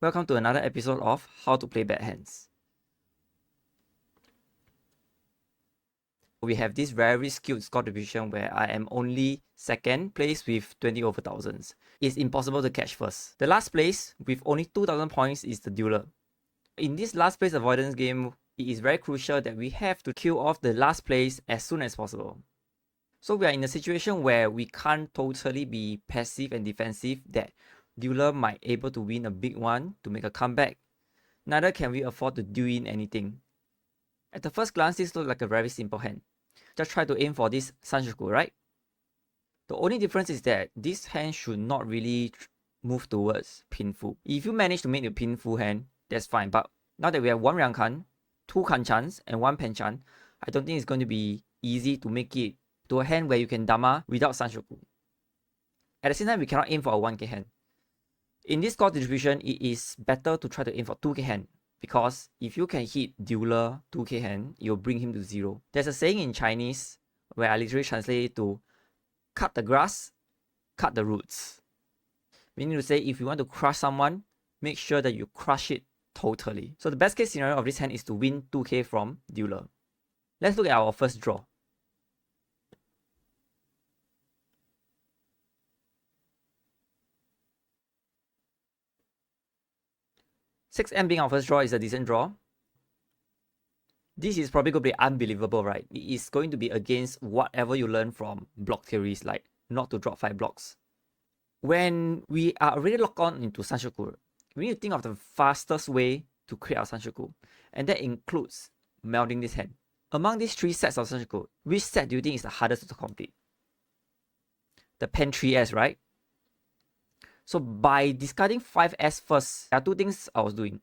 Welcome to another episode of How to Play Bad Hands. We have this very skilled score division where I am only second place with 20 over thousands. It's impossible to catch first. The last place with only 2000 points is the dealer. In this last place avoidance game, it is very crucial that we have to kill off the last place as soon as possible. So we are in a situation where we can't totally be passive and defensive that dealer might able to win a big one to make a comeback. Neither can we afford to deal in anything. At the first glance, this looks like a very simple hand. Just try to aim for this Sanshoku, right? The only difference is that this hand should not really move towards pinfu. If you manage to make the pinfu hand, that's fine. But now that we have one Rangkan, two Kanchans, and one Penchan, I don't think it's going to be easy to make it to a hand where you can Dama without Sanshoku. At the same time, we cannot aim for a 1k hand. In this score distribution, it is better to try to aim for 2k hand, because if you can hit dealer 2k hand, you'll bring him to 0. There's a saying in Chinese where I literally translate it to cut the grass, cut the roots. Meaning to say, if you want to crush someone, make sure that you crush it totally. So the best case scenario of this hand is to win 2k from dealer. Let's look at our first draw. $6M being our first draw is a decent draw. This is probably going to be unbelievable, right? It is going to be against whatever you learn from block theories, like not to drop 5 blocks. When we are already locked on into Sanshoku, we need to think of the fastest way to create our Sanshoku, and that includes melding this hand. Among these 3 sets of Sanshoku, which set do you think is the hardest to complete? The Pen 3S, right? So by discarding 5S first, there are 2 things I was doing.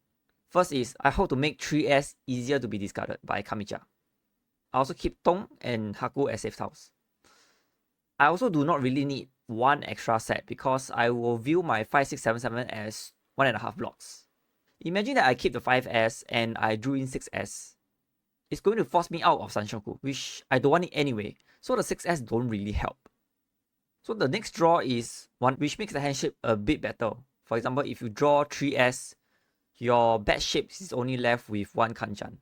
First is, I hope to make 3S easier to be discarded by Kamicha. I also keep Tong and Haku as safe tiles. I also do not really need 1 extra set because I will view my 5, 6, 7, 7 as 1.5 blocks. Imagine that I keep the 5S and I drew in 6S. It's going to force me out of Sanshoku, which I don't want it anyway. So the 6S don't really help. So the next draw is one which makes the hand shape a bit better. For example, if you draw 3S, your bad shape is only left with 1 Kanchan.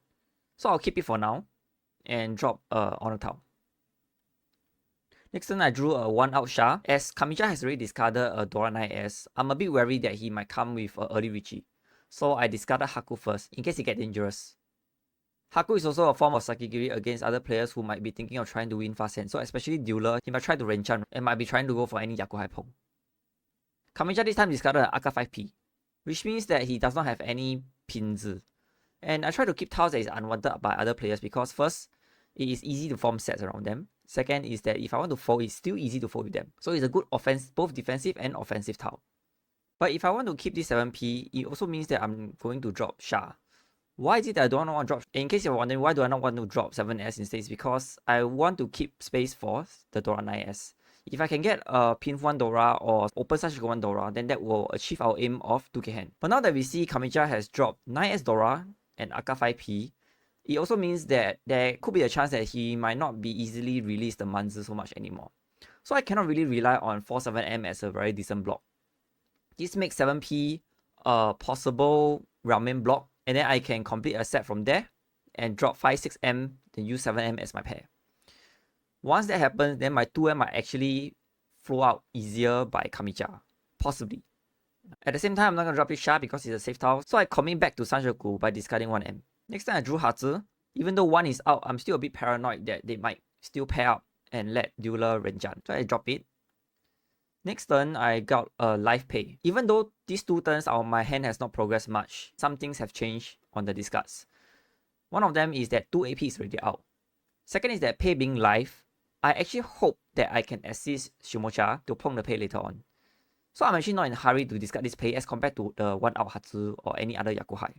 So I'll keep it for now and drop on a tile. Next turn I drew a 1 out Shah. As Kamicha has already discarded a Dora 9S, I'm a bit wary that he might come with an early Riichi. So I discarded Haku first in case it gets dangerous. Haku is also a form of Sakigiri against other players who might be thinking of trying to win fast hand. So especially dealer, he might try to Renchan and might be trying to go for any Yakuhai Pong. Kamicha this time discarded an Aka 5P, which means that he does not have any Pinzi. And I try to keep tiles that is unwanted by other players because first, it is easy to form sets around them. Second is that if I want to fold, it's still easy to fold with them. So it's a good offense, both defensive and offensive tile. But if I want to keep this 7P, it also means that I'm going to drop Shah. Why is it that I don't want to drop? In case you're wondering, why do I not want to drop 7S instead? It's because I want to keep space for the Dora 9S. If I can get a pin 1 Dora or open Sanshoku 1 Dora, then that will achieve our aim of 2k hand. But now that we see Kamicha has dropped 9S Dora and Aka 5P, it also means that there could be a chance that he might not be easily release the Manzu so much anymore. So I cannot really rely on 4-7M as a very decent block. This makes 7P a possible ramen block, and then I can complete a set from there and drop 5-6M, then use 7M as my pair. Once that happens, then my 2M might actually flow out easier by Kamicha, possibly. At the same time, I'm not going to drop this Shah because it's a safe tile, so I commit back to Sanshoku by discarding 1M. Next time I drew Hatsu. Even though 1 is out, I'm still a bit paranoid that they might still pair up and let dealer Renjan. So I drop it. Next turn, I got a life pay. Even though these 2 turns, my hand has not progressed much, some things have changed on the discards. One of them is that 2 AP is already out. Second is that pay being live, I actually hope that I can assist Shimocha to pong the pay later on. So I'm actually not in a hurry to discard this pay as compared to the 1 out Hatsu or any other Yakuhai.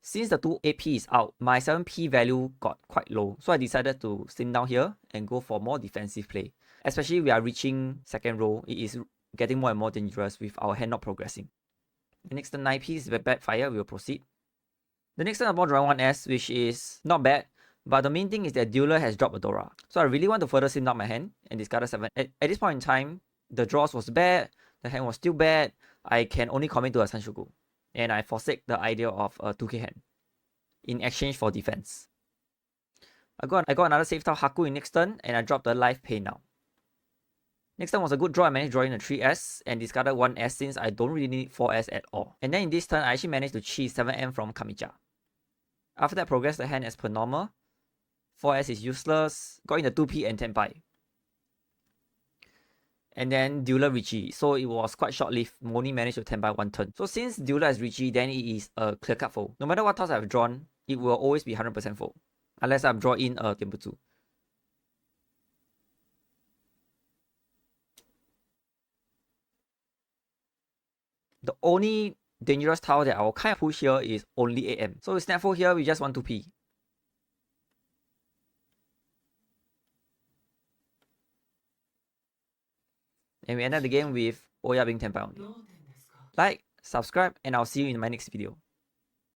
Since the 2 AP is out, my 7P value got quite low. So I decided to slim down here and go for more defensive play. Especially we are reaching second row, it is getting more and more dangerous with our hand not progressing. The next turn 9P is backfire, we will proceed. The next turn I'm about drawing 1S, which is not bad. But the main thing is that dealer has dropped a Dora. So I really want to further slim down my hand and discard a 7. At this point in time, the draws was bad, the hand was still bad. I can only commit to a Sanshoku. and I forsake the idea of a 2k hand in exchange for defense. I got another save tile Haku in next turn, and I dropped the life pay now. Next turn was a good draw. I managed drawing a 3S and discarded 1S since I don't really need 4S at all. And then in this turn, I actually managed to cheese 7M from Kamicha. After that, progressed the hand as per normal. 4S is useless. Got in the 2P and Tenpai. And then Dealer Riichi. So it was quite short-lived. Only managed to Tenpai 1 turn. So since Dealer is Riichi, then it is a clear-cut fold. No matter what toss I've drawn, it will always be 100% fold. Unless I've drawn in a Tenputsu. The only dangerous tile that I will kind of push here is only AM. So with Snapfold here, we just want 2P. And we ended the game with Oya being Tenpai only. Like, subscribe, and I'll see you in my next video.